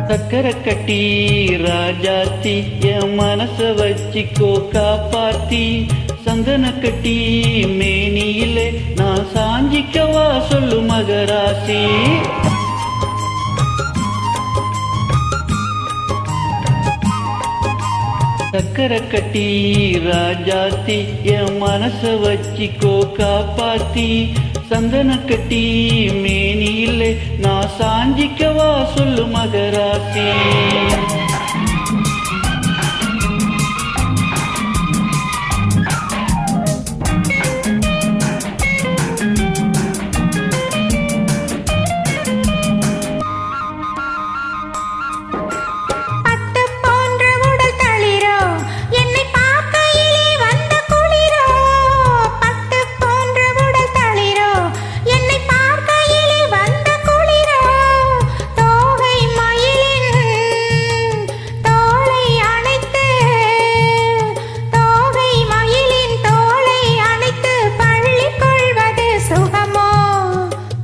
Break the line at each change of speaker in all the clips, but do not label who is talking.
சக்கரை கட்டி ராஜாத்தி என் மனச வச்சிக்கோ காப்பாத்தி சந்தன கட்டி மேனியிலே நான் சாஞ்சிக்கவா சொல்லு மகராசி சக்கரை கட்டி ராஜாத்தி என் மனச வச்சிக்கோ காப்பாத்தி சந்தன கட்டி மேனியிலே நான் சாஞ்சிக்கவா சொல்லு மகராசி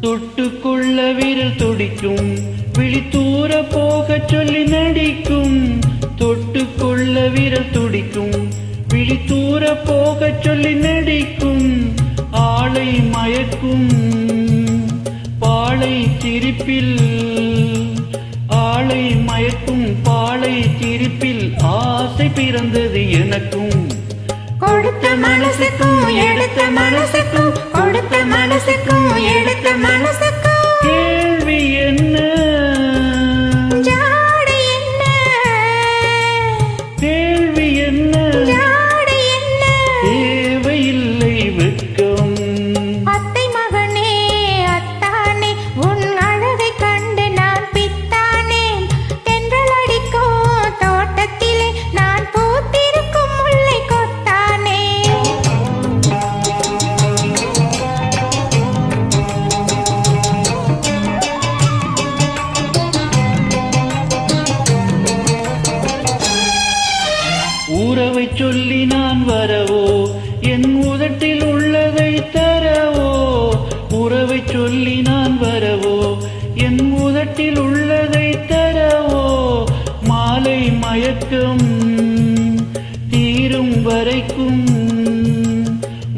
தொட்டுக்கொள்ள விரல் துடிக்கும் விழித்தூர போக சொல்லி நடிக்கும் தொட்டுக்கொள்ள விரல் துடிக்கும் விழித்தூர போக சொல்லி நடிக்கும் ஆளை மயக்கும் பாளை சிரிப்பில் ஆளை மயக்கும் பாளை சிரிப்பில் ஆசை பிறந்தது எனக்கும்
கொடுத்த மனசுக்கும் எடுத்த மனசுக்கும் கொடுத்த மனசுக்கும் எடுத்த மனசுக்கும்
கேள்வி என்ன
ஜாடு என்ன
கேள்வி என்ன
ஜாடு என்ன
தேவையில்லை வெட்கம்
அத்தை மகனே அத்தானே உன் அழகை கண்டு நான் பித்தானேன் தென்றல் அடிக்கும் தோட்டத்திலே நான் பூத்திருக்கும் முல்லை கொத்தானே
ஊரவை சொல்லி நான் வரவோ என் உதட்டில் உள்ளதை தரவோ உறவை சொல்லி நான் வரவோ என் உதட்டில் உள்ளதை தரவோ மாலை மயக்கம் தீரும் வரைக்கும்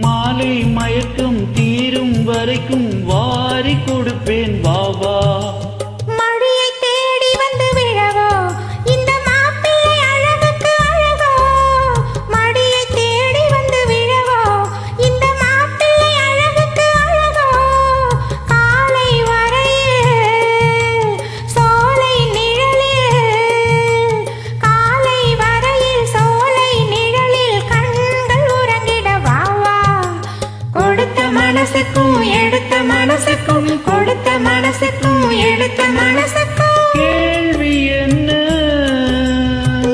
மாலை மயக்கம் தீரும் வரைக்கும் வாரி கொடுப்பேன் பாபா
மடியை தேடி வந்து விழவோ இந்த மாப்பிள்ளை அழகுக்கு அழகோ மடியை தேடி வந்து விழவோ இந்த மாப்பிள்ளை அழகுக்கு அழகோ காலை வரையில் சோலை நிழலில் காலை வரையில் சோலை நிழலில் கண்கள் உறங்கிட வாவா கொடுத்த மனசுக்கும் எடுத்த மனசுக்கும் கொடுத்த மனசுக்கும் எடுத்த மனசுக்கும்
கேள்வி என்ன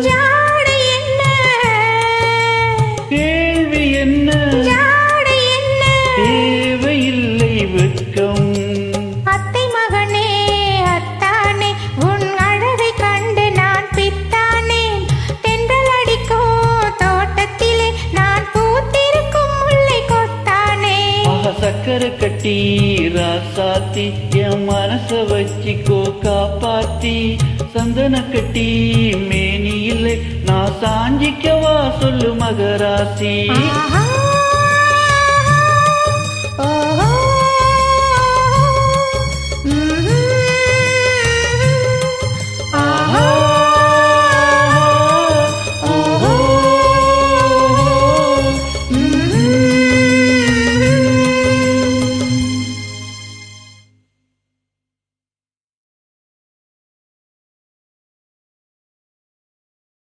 ஜாடு என்ன
கேள்வி என்ன
ஜாடு என்ன
தேவையில்லை வெட்கம்
அத்தை மகனே அத்தானே உன் அழகை கண்டு நான் பித்தானேன் தென்றல் அடிக்கும் தோட்டத்திலே நான் பூத்திருக்கும் முல்லை கொத்தானே
சக்கரை கட்டி ராசாத்தி என் மனச வச்சிக்கோ காப்பாத்தி சந்தன கட்டி மேனியிலே நான் சாஞ்சிக்கவா சொல்லு மகராசி
ஆஹா